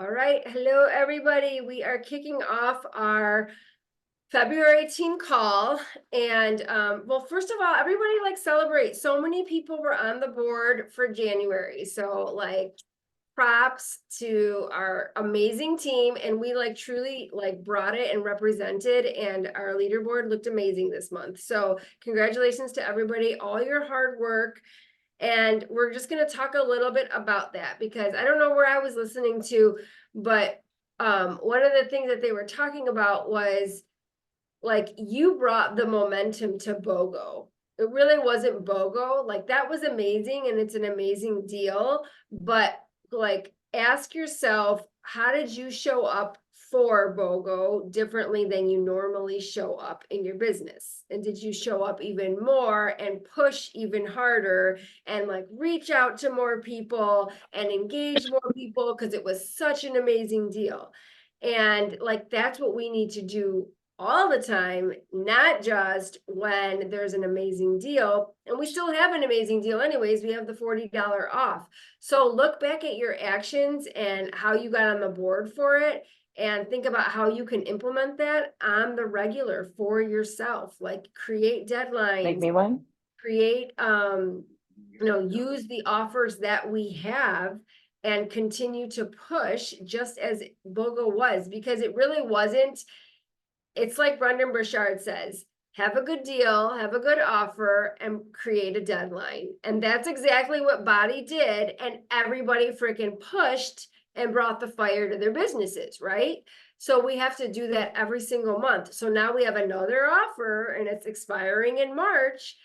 All right. Hello, everybody. We are kicking off our February team call. And well, first of all, everybody celebrate. So many people were on the board for January. So props to our amazing team. And we truly brought it and represented, and our leaderboard looked amazing this month. So congratulations to everybody, all your hard work. And we're just going to talk a little bit about that because I don't know where I was listening to, but one of the things that they were talking about was you brought the momentum to BOGO. It really wasn't BOGO. That was amazing and it's an amazing deal. But ask yourself, how did you show up for BOGO differently than you normally show up in your business? And did you show up even more and push even harder and reach out to more people and engage more people because it was such an amazing deal? And that's what we need to do all the time, not just when there's an amazing deal. And we still have an amazing deal anyways. We have the $40 off. So look back at your actions and how you got on the board for it, and think about how you can implement that on the regular for yourself. Create deadlines. Make me one. Create, use the offers that we have and continue to push just as BOGO was, because it really wasn't. It's like Brendan Burchard says, have a good deal, have a good offer, and create a deadline. And that's exactly what Body did. And everybody freaking pushed and brought the fire to their businesses, right? So we have to do that every single month. So now we have another offer and it's expiring in March.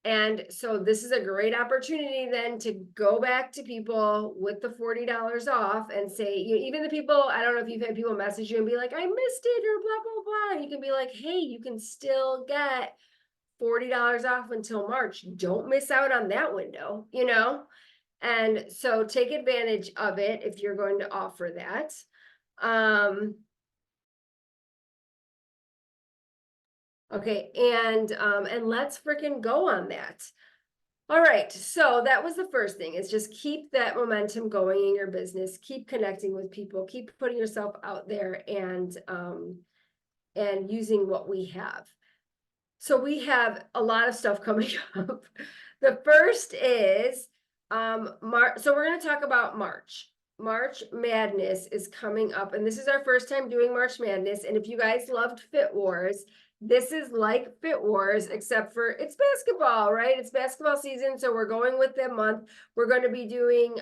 And so this is a great opportunity then to go back to people with the $40 off and say, even the people, I don't know if you've had people message you and be like, I missed it or blah, blah, blah. And you can be like, hey, you can still get $40 off until March. Don't miss out on that window, And so take advantage of it if you're going to offer that. Okay, and let's freaking go on that. All right, so that was the first thing, is just keep that momentum going in your business, keep connecting with people, keep putting yourself out there, and using what we have. So we have a lot of stuff coming up. The first is March. So we're going to talk about March. March Madness is coming up, and this is our first time doing March Madness. And if you guys loved Fit Wars, this is like Fit Wars, except for it's basketball, right? It's basketball season, so we're going with the month. We're going to be doing,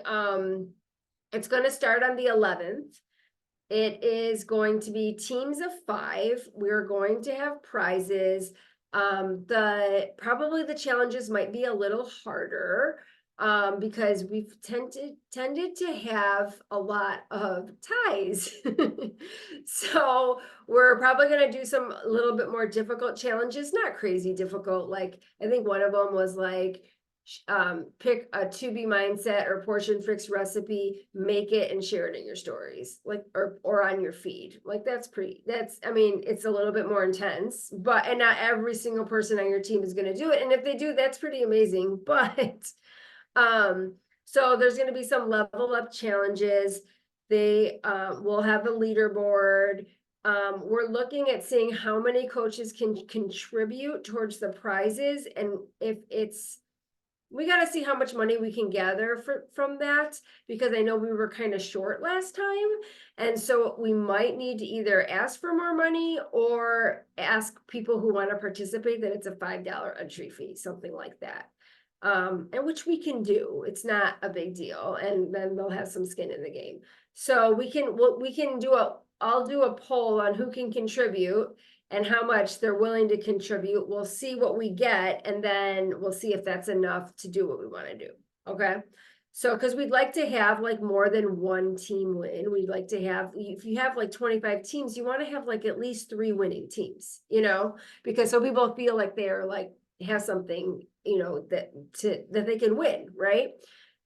it's going to start on the 11th. It is going to be teams of 5. We're going to have prizes. Probably the challenges might be a little harder, because we've tended to have a lot of ties. So we're probably going to do some a little bit more difficult challenges, not crazy difficult. I think one of them was pick a 2B mindset or portion fix recipe, make it and share it in your stories, or on your feed. I mean, it's a little bit more intense, and not every single person on your team is going to do it. And if they do, that's pretty amazing. But so there's going to be some level up challenges. They will have a leaderboard. We're looking at seeing how many coaches can contribute towards the prizes, and we got to see how much money we can gather from that, because I know we were kind of short last time. And so we might need to either ask for more money or ask people who want to participate that it's a $5 entry fee, something like that. And which we can do. It's not a big deal. And then they'll have some skin in the game. So I'll do a poll on who can contribute and how much they're willing to contribute. We'll see what we get, and then we'll see if that's enough to do what we want to do. Okay. So, because we'd like to have more than one team win. We'd like to have, if you have 25 teams, you want to have at least 3 winning teams, because so people feel like they're have something, that they can win, right?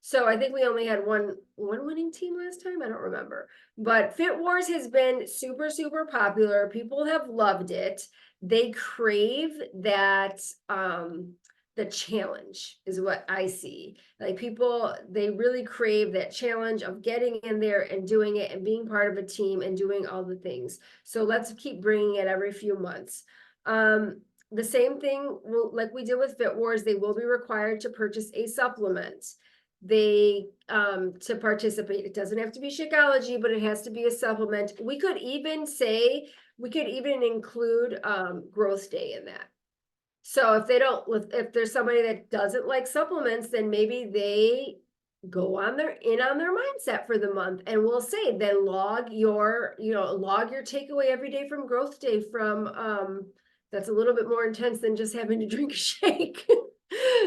So I think we only had one winning team last time. I don't remember, but Fit Wars has been super, super popular. People have loved it. They crave that the challenge is what I see. Like people, they really crave that challenge of getting in there and doing it and being part of a team and doing all the things. So let's keep bringing it every few months. The same thing, like we did with Fit Wars, they will be required to purchase a supplement. They, to participate, it doesn't have to be Shakeology, but it has to be a supplement. We could even include, Growth Day in that. So if they don't, if there's somebody that doesn't like supplements, then maybe they go on their mindset for the month, and we'll say, then log your takeaway every day from Growth Day from, that's a little bit more intense than just having to drink a shake.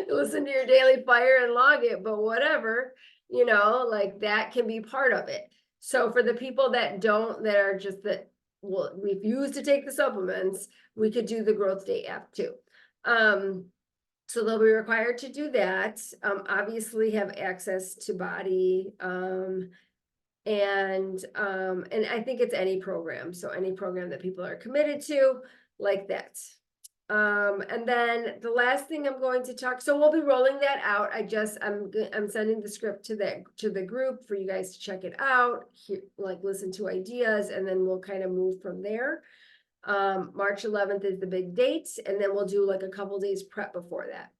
Listen to your daily fire and log it, but whatever, like that can be part of it. So for the people that are just that, well, refuse to take the supplements, we could do the Growth Day app too. So they'll be required to do that, obviously have access to BODi, and I think it's any program. So any program that people are committed to, like that. And then the last thing I'm going to talk, so we'll be rolling that out. I'm sending the script to the group for you guys to check it out, listen to ideas, and then we'll kind of move from there. March 11th is the big date, and then we'll do like a couple days prep before that.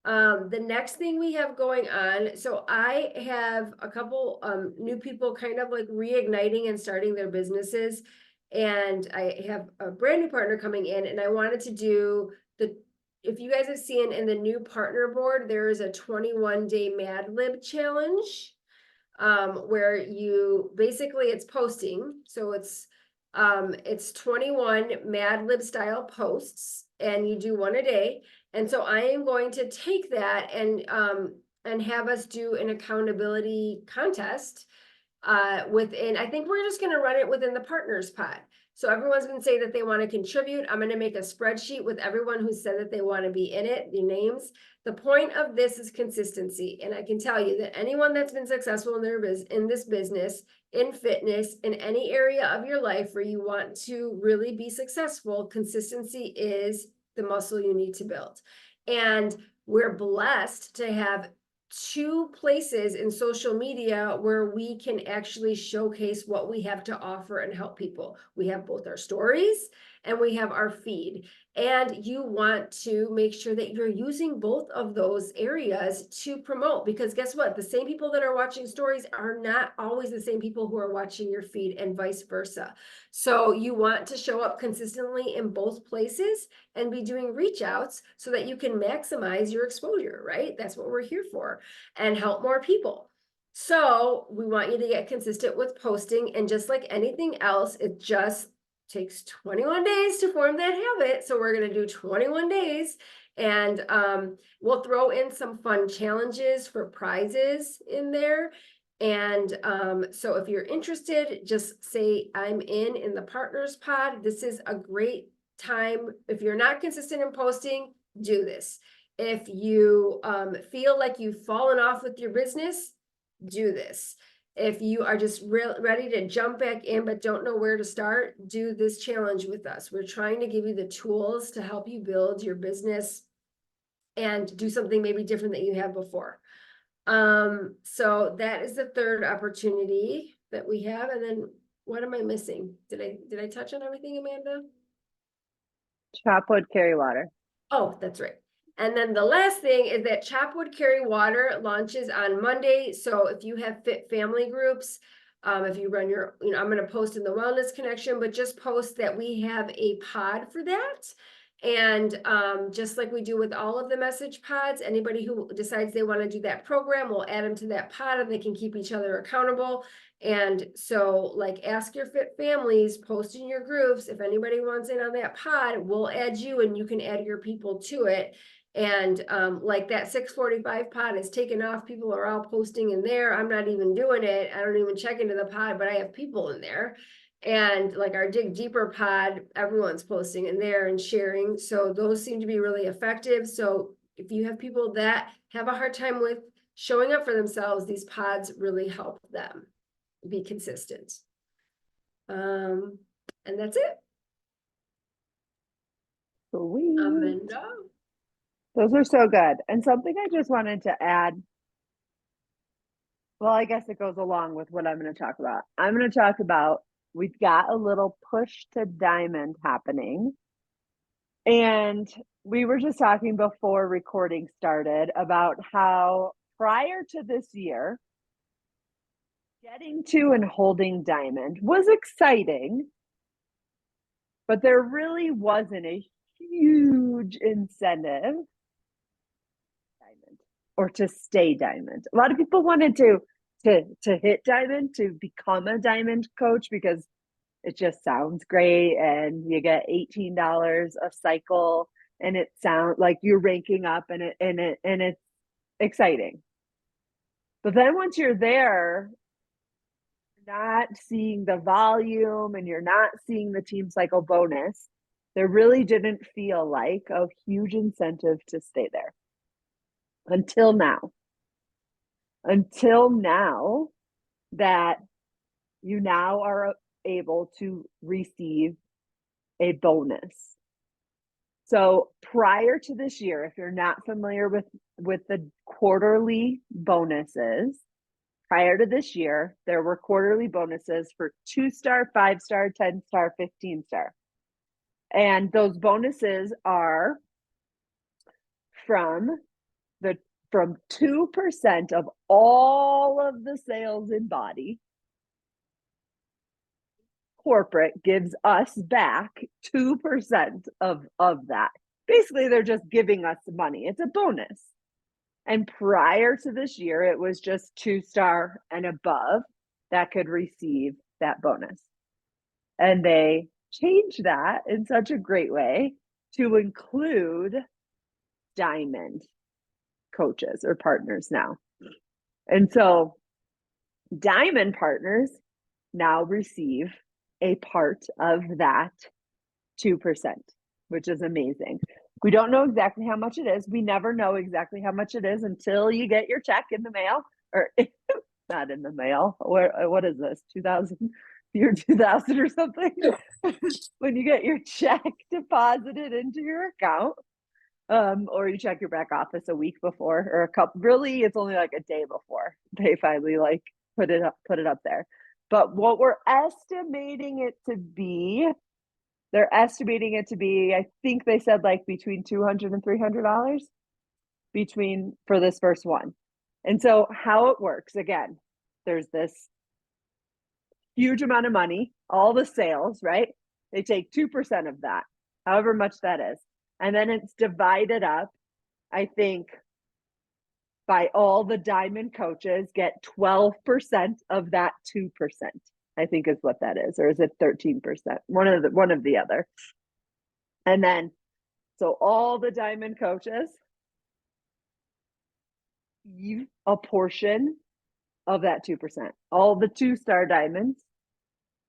The next thing we have going on, so I have a couple new people kind of like reigniting and starting their businesses, and I have a brand new partner coming in, and I wanted to do if you guys have seen in the new partner board, there is a 21-day Mad Lib challenge, where you basically, it's posting, so it's 21 Mad Lib style posts, and you do one a day. And so I am going to take that and have us do an accountability contest within, I think we're just going to run it within the partners pod. So everyone's going to say that they want to contribute. I'm going to make a spreadsheet with everyone who said that they want to be in it, the names. The point of this is consistency. And I can tell you that anyone that's been successful in this business, in fitness, in any area of your life where you want to really be successful, consistency is the muscle you need to build. And we're blessed to have 2 places in social media where we can actually showcase what we have to offer and help people. We have both our stories and we have our feed. And you want to make sure that you're using both of those areas to promote, because guess what? The same people that are watching stories are not always the same people who are watching your feed, and vice versa. So you want to show up consistently in both places and be doing reach outs so that you can maximize your exposure, right? That's what we're here for, and help more people. So we want you to get consistent with posting, and just like anything else, it just takes 21 days to form that habit. So we're going to do 21 days, and we'll throw in some fun challenges for prizes in there. And so if you're interested, just say I'm in the partners pod. This is a great time. If you're not consistent in posting, do this. If you feel like you've fallen off with your business, do this. If you are just ready to jump back in but don't know where to start, do this challenge with us. We're trying to give you the tools to help you build your business and do something maybe different that you have before. So that is the third opportunity that we have. And then what am I missing? Did I touch on everything, Amanda? Chop wood, carry water. Oh, that's right. And then the last thing is that Chopwood Carry Water launches on Monday. So if you have fit family groups, if you run your, I'm going to post in the Wellness Connection, but just post that we have a pod for that. And just like we do with all of the message pods, anybody who decides they want to do that program, we'll add them to that pod, and they can keep each other accountable. And so like, ask your fit families, post in your groups. If anybody wants in on that pod, we'll add you, and you can add your people to it. And like that 645 pod is taken off. People are all posting in there. I'm not even doing it. I don't even check into the pod, but I have people in there. And like our Dig Deeper pod, everyone's posting in there and sharing. So those seem to be really effective. So if you have people that have a hard time with showing up for themselves, these pods really help them be consistent. And that's it. Sweet. Amanda. Those are so good. And something I just wanted to add, well, I guess it goes along with what I'm going to talk about. I'm going to talk about we've got a little push to diamond happening. And we were just talking before recording started about how prior to this year, getting to and holding diamond was exciting, but there really wasn't a huge incentive diamond or to stay diamond. A lot of people wanted to hit diamond, to become a diamond coach, because it just sounds great and you get $18 a cycle and it sounds like you're ranking up and it's exciting. But then once you're there, you're not seeing the volume and you're not seeing the team cycle bonus. There really didn't feel like a huge incentive to stay there until now. Until now that you now are able to receive a bonus. So prior to this year, if you're not familiar with the quarterly bonuses, prior to this year, there were quarterly bonuses for 2-star, 5-star, 10-star, 15-star. And those bonuses are from 2% of all of the sales in body. Corporate gives us back 2% of that. Basically, they're just giving us money. It's a bonus. And prior to this year, it was just 2-star and above that could receive that bonus. And they changed that in such a great way to include diamond coaches or partners now. And so diamond partners now receive a part of that 2%, which is amazing. We don't know exactly how much it is. We never know exactly how much it is until you get your check in the mail, or not in the mail. What is this? 2000, year 2000 or something? When you get your check deposited into your account, or you check your back office a week before, or a couple. Really, it's only like a day before they finally like put it up there. But what we're estimating it to be, they're estimating it to be, I think they said like between $200 and $300 for this first one. And so how it works, again, there's this huge amount of money, all the sales, right? They take 2% of that, however much that is. And then it's divided up, I think, by all the diamond coaches get 12% of that 2%, I think is what that is. Or is it 13%? One of the other. And then, so all the diamond coaches receive a portion of that 2%. All the 2-star diamonds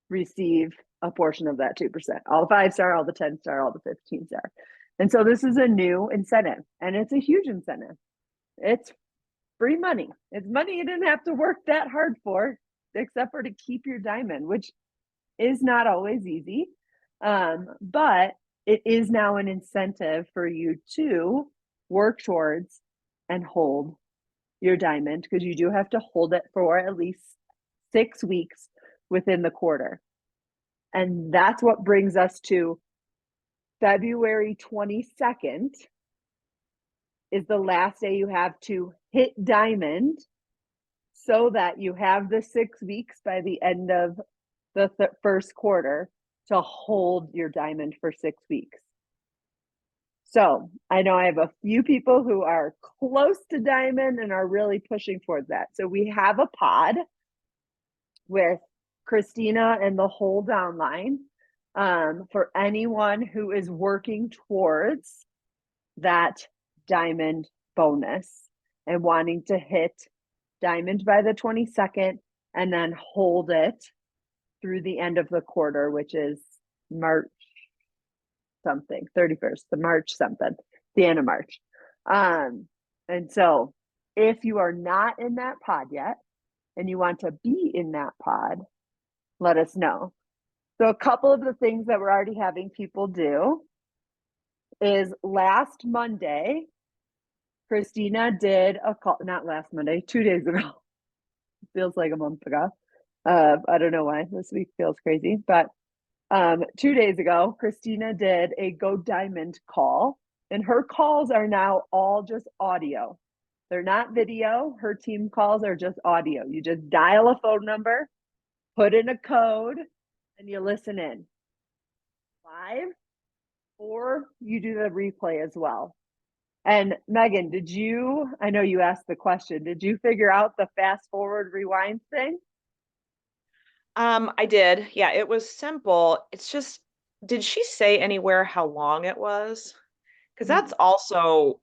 receive a portion of that 2%. All the 5-star, all the 10-star, all the 15-star. And so this is a new incentive, and it's a huge incentive. It's free money. It's money you didn't have to work that hard for, except for to keep your diamond, which is not always easy. But it is now an incentive for you to work towards and hold your diamond, because you do have to hold it for at least 6 weeks within the quarter. And that's what brings us to February 22nd is the last day you have to hit diamond, so that you have the 6 weeks by the end of the first quarter to hold your diamond for 6 weeks. So I know I have a few people who are close to diamond and are really pushing towards that. So we have a pod with Christina and the whole downline for anyone who is working towards that diamond bonus and wanting to hit diamond by the 22nd and then hold it through the end of the quarter, which is March something, 31st, the March something, the end of March. And so if you are not in that pod yet and you want to be in that pod, let us know. So a couple of the things that we're already having people do is last Monday, Christina did a call, not last Monday, 2 days ago. Feels like a month ago. I don't know why this week feels crazy, but 2 days ago, Christina did a Go Diamond call, and her calls are now all just audio. They're not video. Her team calls are just audio. You just dial a phone number, put in a code, and you listen in live, or you do the replay as well. And Megan, I know you asked the question, did you figure out the fast forward rewind thing? I did. Yeah, it was simple. It's just, did she say anywhere how long it was? Because that's also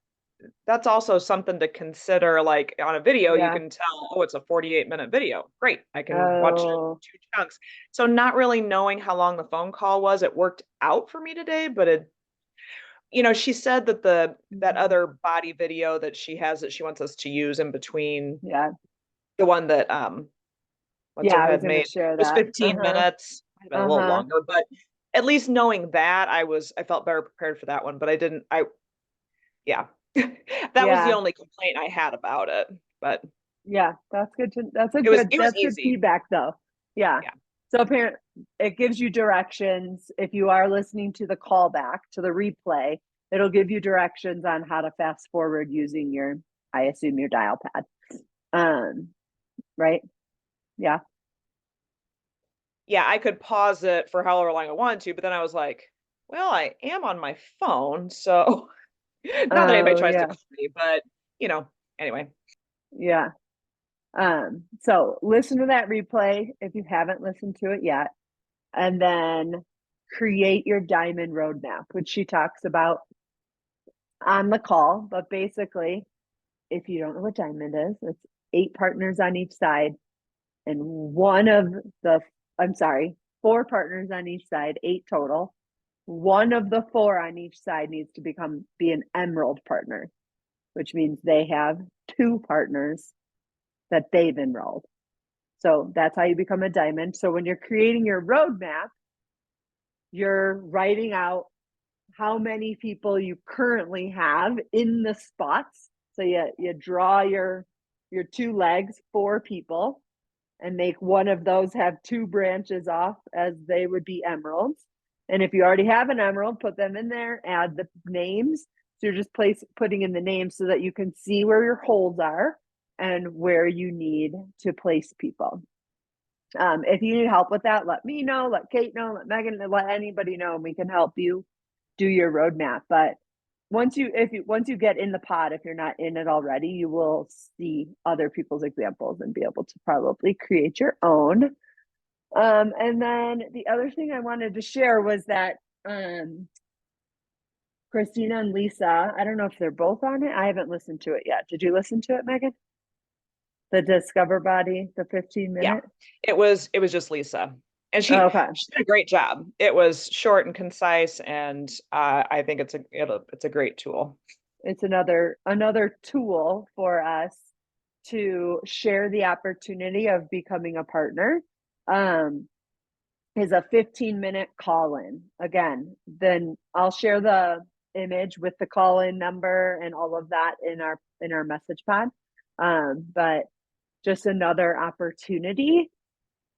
something to consider. Like on a video, you Yeah. can tell, oh, it's a 48-minute video. Great. I can watch it in Oh, 2 chunks. So not really knowing how long the phone call was, it worked out for me today, but she said that that other body video that she has that she wants us to use in between yeah. the one that what's Yeah, her I was head gonna made. share It was that. 15 minutes. Might have been a little Uh-huh. longer, but at least knowing that I felt better prepared for that one. But yeah. That was the Yeah. only complaint I had about it. But Yeah. That's good it was that's good easy. feedback though. Yeah. Yeah. So apparently it gives you directions. If you are listening to the callback to the replay, it'll give you directions on how to fast forward using I assume your dial pad. Right? Yeah. Yeah, I could pause it for however long I wanted to, but then I was like, well, I am on my phone, so not that anybody Oh, tries to yeah. call me, but anyway. Yeah. So listen to that replay if you haven't listened to it yet, and then create your diamond roadmap, which she talks about on the call. But basically, if you don't know what diamond is, it's 8 partners on each side, and four partners on each side, 8 total. One of the 4 on each side needs to be an emerald partner, which means they have 2 partners that they've enrolled. So that's how you become a diamond. So when you're creating your roadmap, you're writing out how many people you currently have in the spots. So you draw your 2 legs, 4 people, and make one of those have 2 branches off as they would be emeralds. And if you already have an emerald, put them in there, add the names. So you're just putting in the names so that you can see where your holes are and where you need to place people. If you need help with that, let me know, let Kate know, let Megan, let anybody know, and we can help you do your roadmap. But once you get in the pod, if you're not in it already, you will see other people's examples and be able to probably create your own. And then the other thing I wanted to share was that Christina and Lisa, I don't know if they're both on it. I haven't listened to it yet. Did you listen to it, Megan? The Discover Body, the 15 Yeah. minute? It was just Lisa. And she Okay. did a great job. It was short and concise, and I think it's a great tool. It's another tool for us to share the opportunity of becoming a partner. Is a 15-minute call-in. Again, then I'll share the image with the call-in number and all of that in our message pod. But just another opportunity.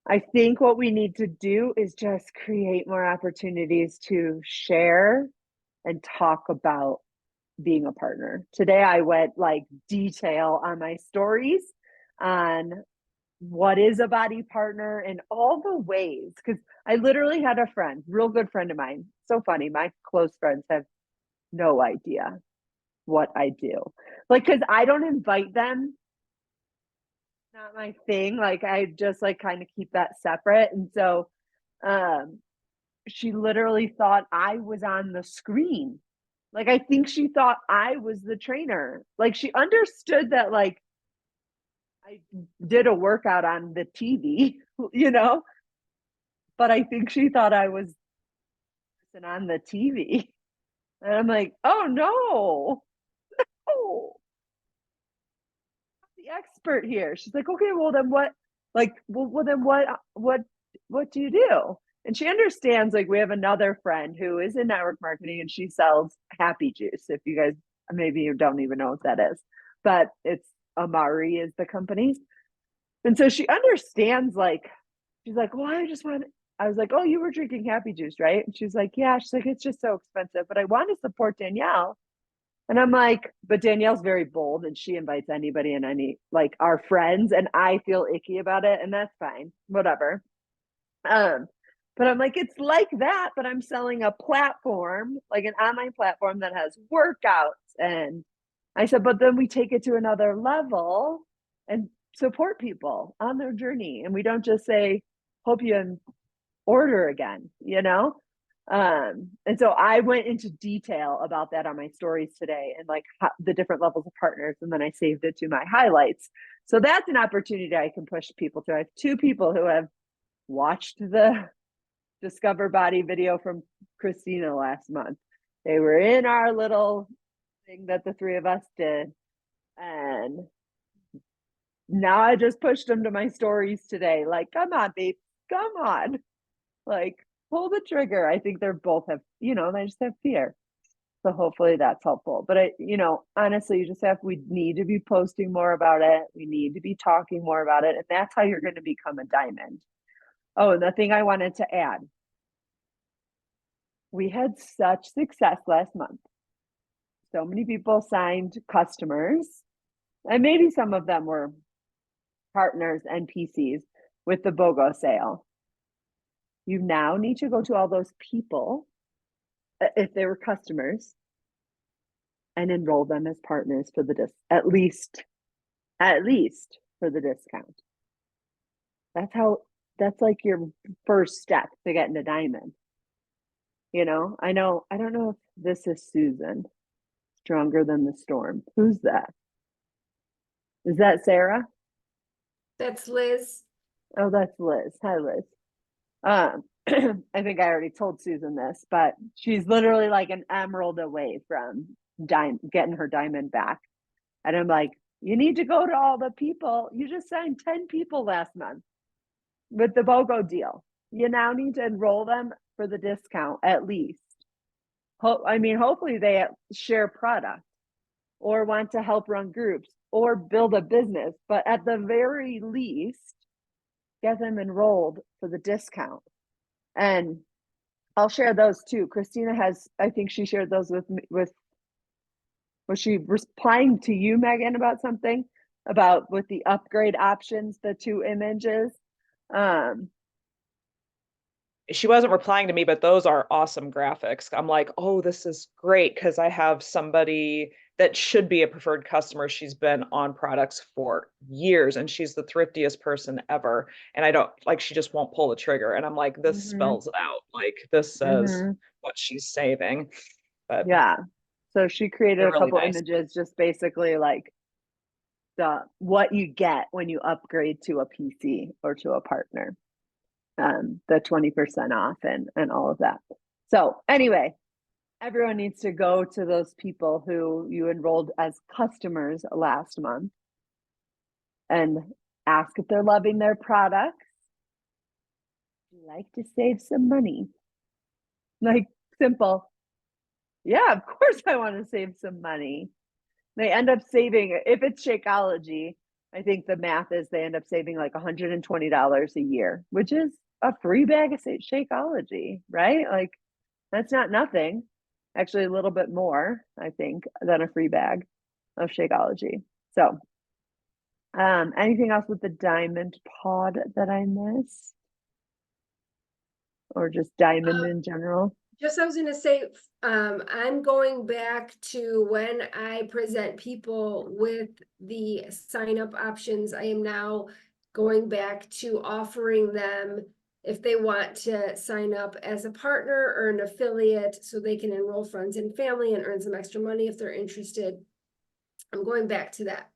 I think what we need to do is just create more opportunities to share and talk about being a partner. Today I went like detail on my stories on what is a body partner and all the ways, because I literally had a friend, real good friend of mine. So funny, my close friends have no idea what I do. Like, because I don't invite them, not my thing. Like I just like kind of keep that separate. And so she literally thought I was on the screen. Like I think she thought I was the trainer. Like she understood that like I did a workout on the TV, but I think she thought I was on the TV. And I'm like, oh no, oh, the expert here. She's like, okay, well then what? Like, well then what do you do? And she understands. Like, we have another friend who is in network marketing, and she sells Happy Juice. If you guys maybe you don't even know what that is, but it's Amari is the company. And so she understands, like, she's like, well, I was like, oh, you were drinking Happy Juice, right? And she's like, yeah. She's like, it's just so expensive, but I want to support Danielle. And I'm like, but Danielle's very bold and she invites anybody and like our friends, and I feel icky about it, and that's fine, whatever. But I'm like, it's like that, but I'm selling a platform, like an online platform that has workouts. And I said, but then we take it to another level and support people on their journey. And we don't just say, hope you order again, you know? And so I went into detail about that on my stories today, and like the different levels of partners. And then I saved it to my highlights. So that's an opportunity I can push people to. I have 2 people who have watched the Discover Body video from Christina last month. They were in our little thing that the 3 of us did. And now I just pushed them to my stories today. Like, come on, babe, come on. Like, pull the trigger. I think they're both have, they just have fear. So hopefully that's helpful. But honestly, we need to be posting more about it. We need to be talking more about it. And that's how you're going to become a diamond. Oh, and the thing I wanted to add, we had such success last month. So many people signed customers, and maybe some of them were partners and PCs with the BOGO sale. You now need to go to all those people, if they were customers, and enroll them as partners for the at least for the discount. That's like your first step to getting a diamond. I don't know if this is Susan, Stronger Than the Storm. Who's that? Is that Sarah? That's Liz. Oh, that's Liz. Hi, Liz. I think I already told Susan this, but she's literally like an emerald away from getting her diamond back. And I'm like, you need to go to all the people. You just signed 10 people last month with the BOGO deal. You now need to enroll them for the discount at least. Hopefully they share product or want to help run groups or build a business, but at the very least, get them enrolled for the discount. And I'll share those too. Christina I think she shared those with me. Was she replying to you, Megan, about something about with the upgrade options, the 2 images? She wasn't replying to me, but those are awesome graphics. I'm like, oh, this is great, because I have somebody that should be a preferred customer. She's been on products for years and she's the thriftiest person ever. And I don't like, she just won't pull the trigger. And I'm like, this spells it out. Like, this says what she's saving. But yeah. So she created a couple nice images, just basically like what you get when you upgrade to a PC or to a partner. The 20% off and all of that. So anyway, everyone needs to go to those people who you enrolled as customers last month and ask if they're loving their products. You like to save some money. Like, simple. Yeah, of course I want to save some money. They end up saving, if it's Shakeology, I think the math is they end up saving like $120 a year, which is a free bag of Shakeology, right? Like, that's not nothing. Actually, a little bit more, I think, than a free bag of Shakeology. So, anything else with the diamond pod that I missed? Or just diamond in general? I was gonna say, I'm going back to when I present people with the sign up options. I am now going back to offering them if they want to sign up as a partner or an affiliate, so they can enroll friends and family and earn some extra money if they're interested. I'm going back to that.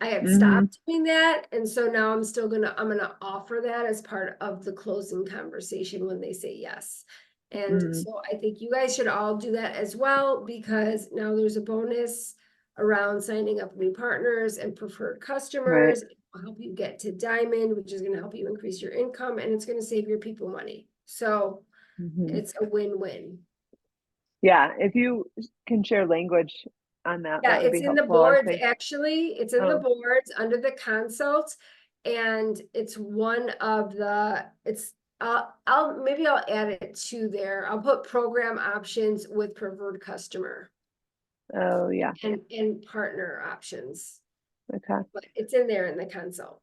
I had stopped doing that, and so now I'm gonna offer that as part of the closing conversation when they say yes. And so I think you guys should all do that as well, because now there's a bonus around signing up new partners and preferred customers. It will help you get to diamond, which is going to help you increase your income, and it's going to save your people money. So it's a win-win. Yeah, if you can share language on that? Yeah, That would it's be in the helpful, I boards, think. actually, it's in the Oh. boards under the consults. And it's one of the, maybe I'll add it to there. I'll put program options with preferred customer Oh, yeah, and partner options. okay, But it's in there in the consult.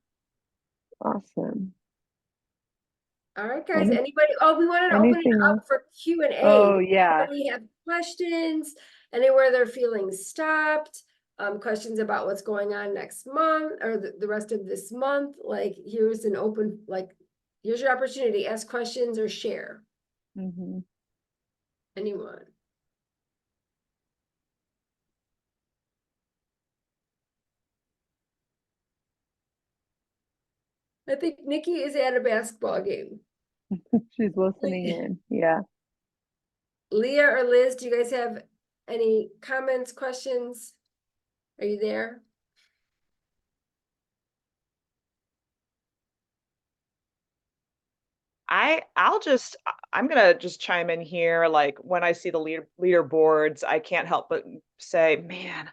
awesome. All right, guys, Any- anybody, we wanted to open it anything up else? for Q and A. Oh, yeah, Anybody have questions, anywhere they're feeling stopped? Questions about what's going on next month or the rest of this month? Like, here's an open, like, here's your opportunity, ask questions or share. mhm. Anyone? I think Nikki is at a basketball game. She's listening in, yeah. Leah or Liz, do you guys have any comments, questions? Are you there? I'm gonna just chime in here. Like when I see the leaderboards, I can't help but say, man,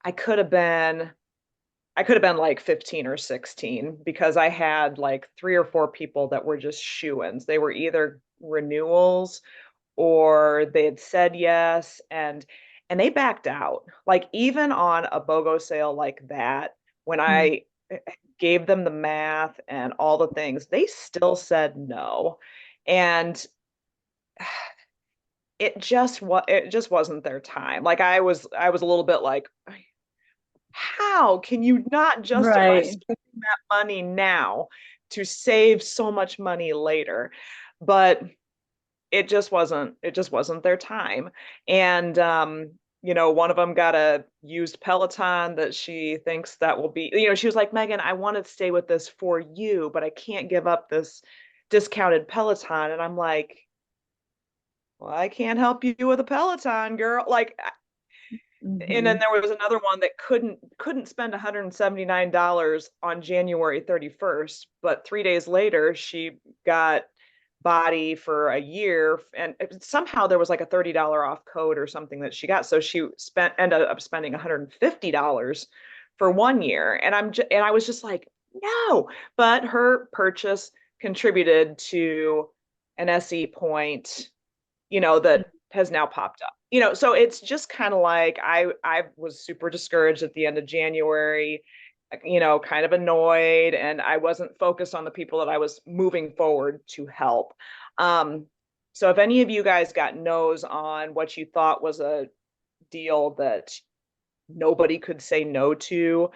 I could have been I could have been like 15 or 16 because I had like 3 or 4 people that were just shoo-ins. They were either renewals or they had said yes and they backed out. Like even on a BOGO sale like that, when I gave them the math and all the things, they still said no. And it just wasn't their time. Like I was a little bit like, how can you not justify Right. spending that money now to save so much money later? But it just wasn't their time. And one of them got a used Peloton that she thinks that will be, she was like, Megan, I want to stay with this for you, but I can't give up this discounted Peloton. And I'm like, well, I can't help you with a Peloton, girl. Like, and then Mhm. there was another one that couldn't spend $179 on January 31st, but 3 days later she got body for a year, and somehow there was like a $30 off code or something that she got, so she ended up spending $150 for 1 year. And I was just like, no. But her purchase contributed to an SE point, that has now popped up. So it's just kind of like I was super discouraged at the end of January, kind of annoyed, and I wasn't focused on the people that I was moving forward to help. So if any of you guys got no's on what you thought was a deal that nobody could say no to,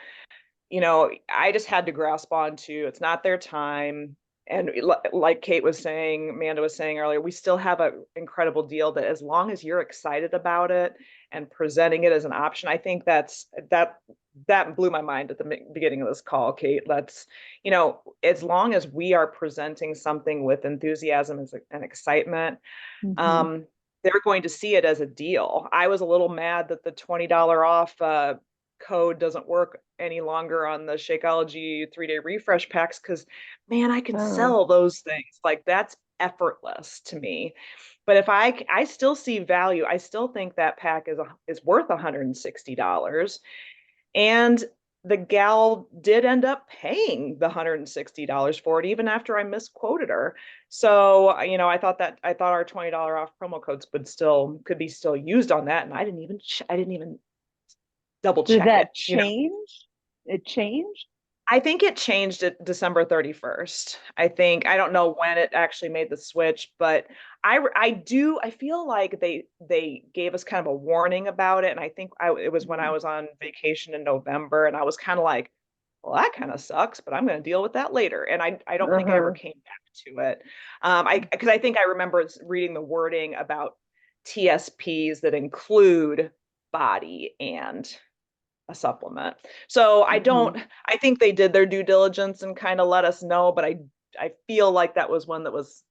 I just had to grasp onto it's not their time. And like Kate was saying, Amanda was saying earlier, we still have an incredible deal that as long as you're excited about it and presenting it as an option, I think that blew my mind at the beginning of this call, Kate. That's, as long as we are presenting something with enthusiasm and excitement, Mhm. um, they're going to see it as a deal. I was a little mad that the $20 off code doesn't work any longer on the Shakeology 3-day refresh packs because, man, I can Oh, sell those things. Like that's effortless to me. But if I still see value, I still think that pack is worth $160. And the gal did end up paying the $160 for it, even after I misquoted her. So, I thought our $20 off promo codes could be still used on that. And I didn't even double did check it. that change? It changed? I think it changed at December 31st. I don't know when it actually made the switch, but I feel like they gave us kind of a warning about it. And I think it was when I Mhm. was on vacation in November, and I was kind of like, well, that kind of sucks, but I'm going to deal with that later. And I don't think I ever Uh-huh. came back to it. Because I think I remember reading the wording about TSPs that include body and a supplement. So Mhm. I think they did their due diligence and kind of let us know, but I feel like that was one that was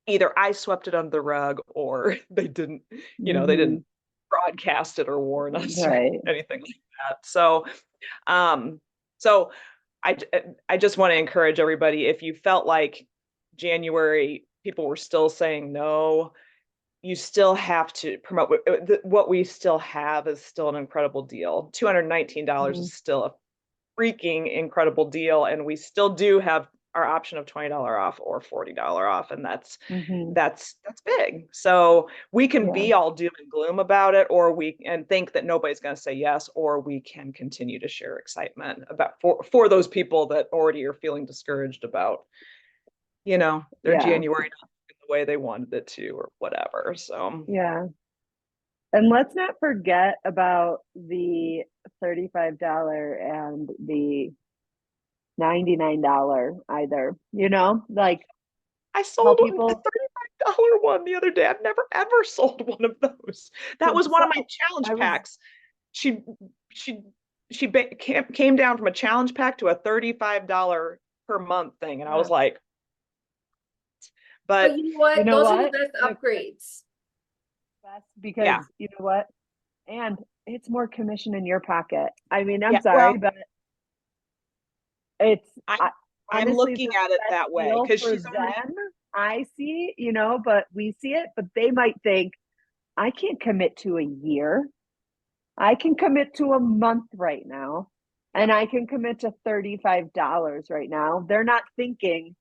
either I swept it under the rug or they didn't Mhm. broadcast it or warn us or Right. anything like that. Um, so I I just want to encourage everybody, if you felt like January people were still saying no, you still have to promote what we still have is still an incredible deal. $219 Mhm. is still a freaking incredible deal, and we still do have our option of $20 off or $40 off, and that's Mhm. that's big. So we can Yeah. be all doom and gloom about it, or we and think that nobody's going to say yes, or we can continue to share excitement about for those people that already are feeling discouraged about, their Yeah. January not going the way they wanted it to or whatever. So Yeah. And let's not forget about the $35 and the $99 either, like I how sold a people $35 one the other day. I've never ever sold one of those. That was one of my so challenge I was packs. She she came down from a challenge pack to a $35 per month thing, and I was yeah. like, But but you know You what? know Those are the what? best The upgrades. best because yeah, you know what? And it's more commission in your pocket. I mean, I'm yeah. Well, sorry, but it's I'm I'm honestly looking the at it best that way deal because for she's already them. I see, but we see it, but they might think, I can't commit to a year. I can commit to a month right now, yeah. and I can commit to $35 right now. They're not thinking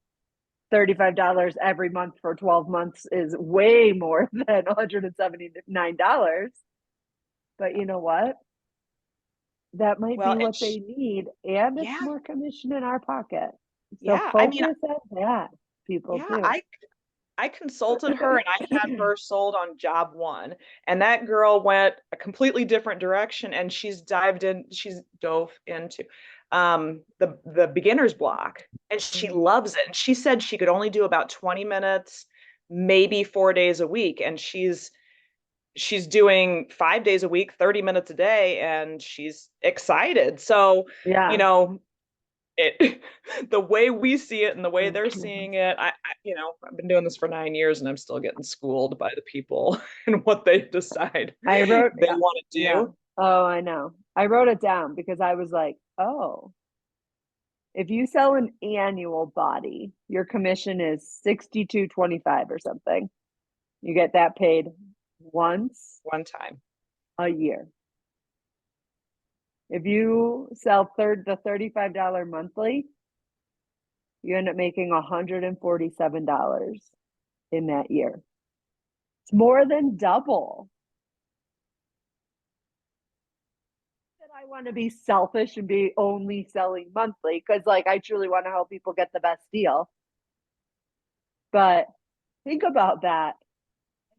$35 every month for 12 months is way more than $179. But you know what? That might Well, be and what they need, and it's yeah, more commission in our pocket. So yeah. I mean, focus on that, people, yeah. too. I consulted her and I had her sold on job one. And that girl went a completely different direction and she's dove into the beginner's block and she Mhm. loves it. And she said she could only do about 20 minutes, maybe 4 days a week. And she's doing 5 days a week, 30 minutes a day, and she's excited. So, you Yeah. know, it the way we see it and the way they're Mhm. seeing it, I've been doing this for 9 years and I'm still getting schooled by the people and what they decide I wrote, they want to yeah. do. Oh, I know. I wrote it down because I was like, oh, if you sell an annual body, your commission is 62.25 or something. You get that paid once One time. a year. If you sell the $35 monthly, you end up making $147 in that year. It's more than double. I want to be selfish and be only selling monthly because, like, I truly want to help people get the best deal. But think about that.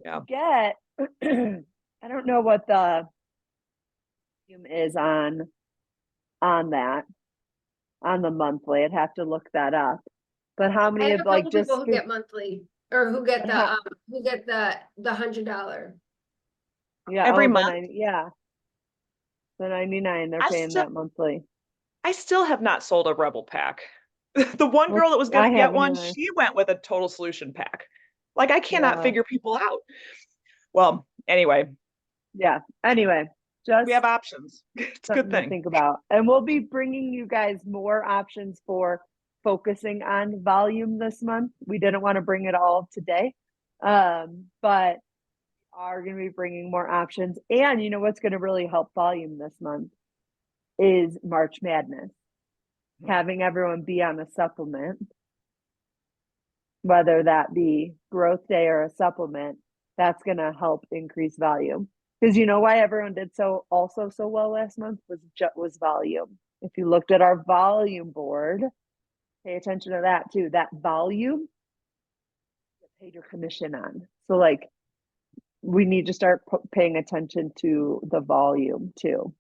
Yeah. Get, I don't know what the is on that on the monthly. I'd have to look that up. But how I many have of a couple like people just who get monthly or who get but how, the $100. yeah, Every oh month. the 99 they're I paying still that monthly. I still have not sold a Rebel pack. The one Well, girl that was going I to get haven't one, either. she went with a total solution pack. Like I cannot Yeah. figure people out. Well, anyway, Yeah. Anyway, we have just options. It's a good something to thing. think about. And we'll be bringing you guys more options for focusing on volume this month. We didn't want to bring it all today, but are going to be bringing more options. And you know what's going to really help volume this month is March Madness. Having everyone be on a supplement, whether that be growth day or a supplement, that's going to help increase volume. Because you know why everyone did so well last month was volume. If you looked at our volume board, pay attention to that too. That volume, you paid your commission on. So like, we need to start paying attention to the volume too.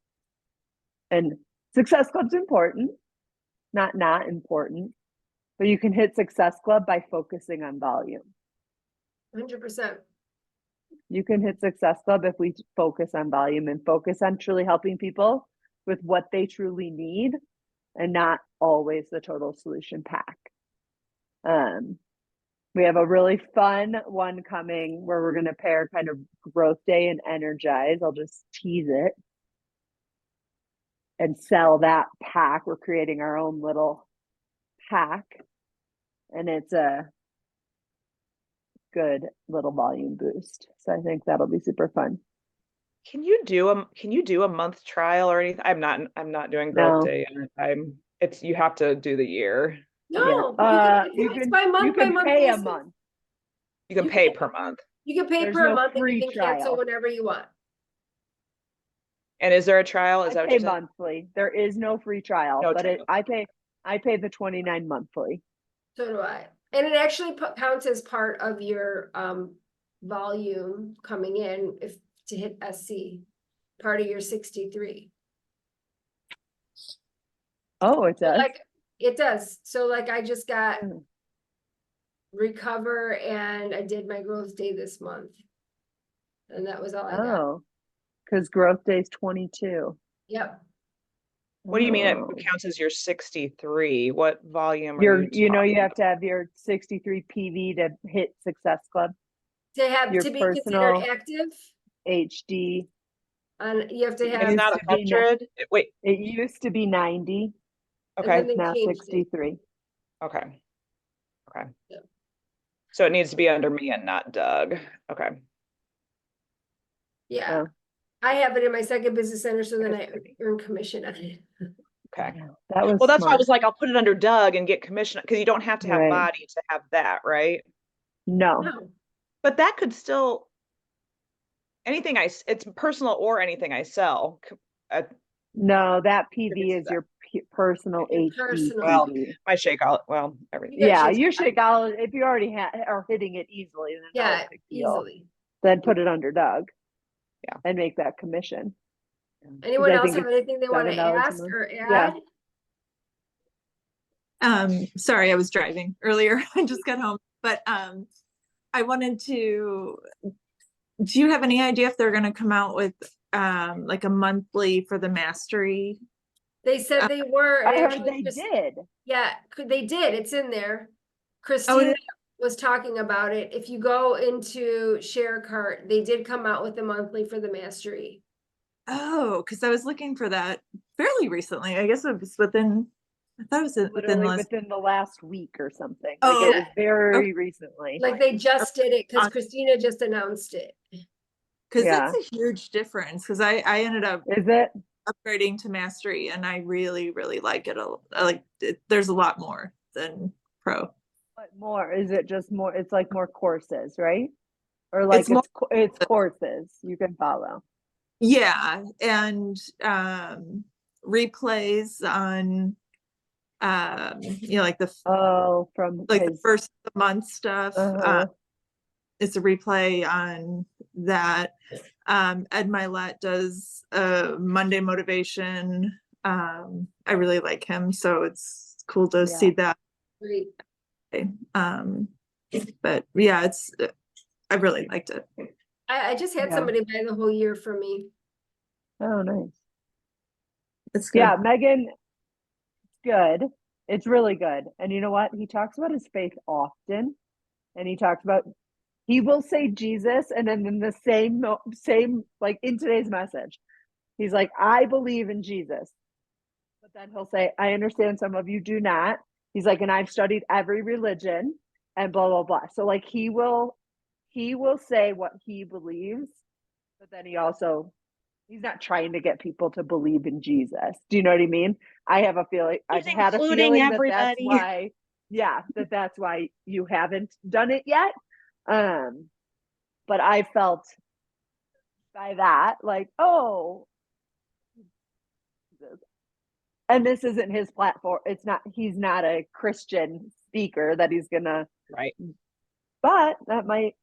And Success Club's important, not important, but you can hit Success Club by focusing on volume. 100%. You can hit Success Club if we focus on volume and focus on truly helping people with what they truly need and not always the total solution pack. We have a really fun one coming where we're going to pair kind of growth day and energize. I'll just tease it and sell that pack. We're creating our own little pack, and it's a good little volume boost. So I think that'll be super fun. Can you do a month trial or anything? I'm not doing growth No. day. It's you have to do the year. No, it's by you month by can month pay a basis. month. You can You pay can- per month. You can pay There's per no month and free you can cancel trial. whenever you want. And is there a trial? Is I that what pay you said? monthly. There is no free trial, No but trial. I pay the 29 monthly. So do I. And it actually counts as part of your volume coming in if to hit SC, part of your 63. Oh, it does. Like it does. So like I just got Hmm. recover and I did my growth day this month. And that was all I got. Oh, because growth day is 22. Yep. What do you mean Oh. it counts as your 63? What volume are you You talking have to have your 63 PV to hit Success Club, To have Your to be personal- considered active, HD. and you have to It have. It's not used to be 100? Wait, It used to be 90. And okay, then they Now changed it. 63. okay. Okay. Yeah. So it needs to be under me and not Doug. Okay. Yeah. Oh. I have it in my second business center, so then I Okay. earn commission on it. Okay. That was Well, that's why I smart. was like, I'll put it under Doug and get commission because you don't have to have Right. body to have that, right? No, No. But that could still it's personal or anything I sell. no, that PV It's is your personal Your HD personal. Well, PV. my everything. You got Yeah, shakes your out. shake all if you already are hitting it easily, then not Yeah, a big deal. easily. Then put it under Doug. Yeah. And make that commission. Anyone I else think have anything they want to $7 a ask month. or Yeah. add? Sorry, I was driving earlier. I just got home, but I wanted to, do you have any idea if they're going to come out with like a monthly for the mastery? They said they were. I and heard actually they did. Yeah, they did. It's in there. Oh, Christina it- was talking about it. If you go into Share Cart, they did come out with a monthly for the mastery. Oh, because I was looking for that fairly recently. I guess it was within, I thought it was within Literally last, within the last week or something. Oh, Like it yeah. was very recently. Like they just did it because On- Christina just announced it. because Yeah. that's a huge difference. Because I ended up Is it? upgrading to mastery and I really, really like it. I like it. There's a lot more than pro. What more? Is it just more? It's like more courses, right? Or like It's more- it's courses you can follow. Yeah, and replays on like the Oh, from like the his. first of the month stuff. Uh-huh. It's a replay on that. Ed Milet does Monday motivation. I really like him, so it's cool to see that. Great. But yeah, I really liked it. I just had Yeah. somebody buy the whole year for me. Oh, nice. It's good. Yeah, Megan, good. It's really good. And you know what? He talks about his faith often. And he will say Jesus, and then in the same, like in today's message, he's like, I believe in Jesus. But then he'll say, I understand some of you do not. He's like, and I've studied every religion and blah, blah, blah. So like he will say what he believes, but then he's not trying to get people to believe in Jesus. Do you know what I mean? I have a feeling I've had a feeling that's why, that's why you haven't done it yet. But I felt by that, like, oh, and this isn't his platform. He's not a Christian speaker that he's gonna, Right. but that might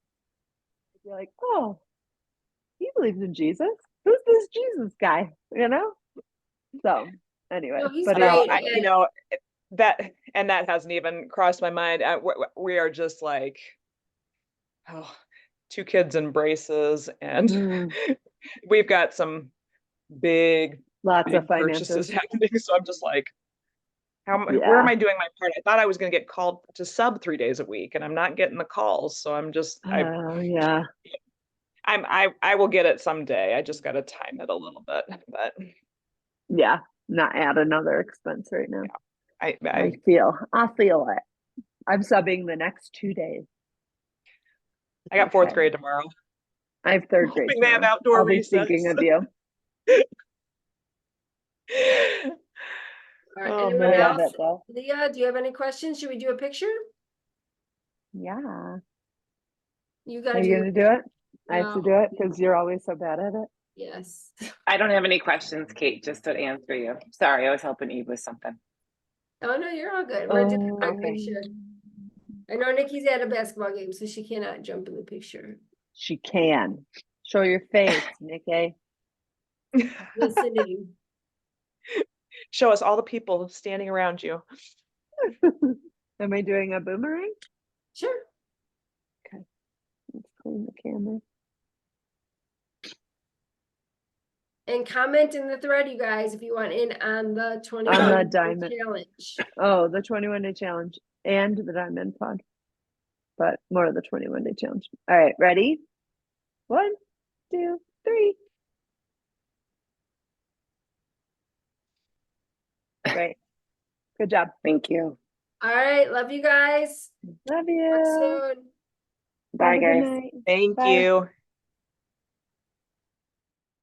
be like, oh, he believes in Jesus. Who's this Jesus guy? You know? So anyway, No, he's but great. that hasn't even crossed my mind. We are just like, oh, 2 kids in braces, and we've got some big lots of purchases finances. happening. So I'm just like, where am I doing my part? I thought I was going to get called to sub 3 days a week, and I'm not getting the calls. So I'm just, Yeah. I will get it someday. I just got to time it a little bit, but Yeah, not add another expense right now. I I feel it. I'm subbing the next 2 days. I got fourth Okay. grade tomorrow. I have third grade. Hoping they have tomorrow. outdoor I'll be recess. thinking of you. All right, Oh, anyone I man. love else? it though. Leah, do you have any questions? Should we do a picture? Yeah. You Are gotta you do, gonna do it? I have to No. do it because you're always so bad at it. yes. I don't have any questions, Kate, just to answer you. Sorry, I was helping Eve with something. Oh, no, you're all good. We're doing a Okay. picture. I know Nikki's at a basketball game, so she cannot jump in the picture. She can. Show your face, Nikki. Listening. Show us all the people standing around you. Am I doing a boomerang? Sure. Let's clean the camera. And comment in the thread, you guys, if you want in on the 21 On the day diamond. challenge. Oh, the 21-day challenge and the diamond pod. But more of the 21-day challenge. All right, ready? 1, 2, 3. Great. Good job. Thank you. All right, love you guys. Love Talk you. soon. Bye, Have a good guys. night. Thank Bye. you.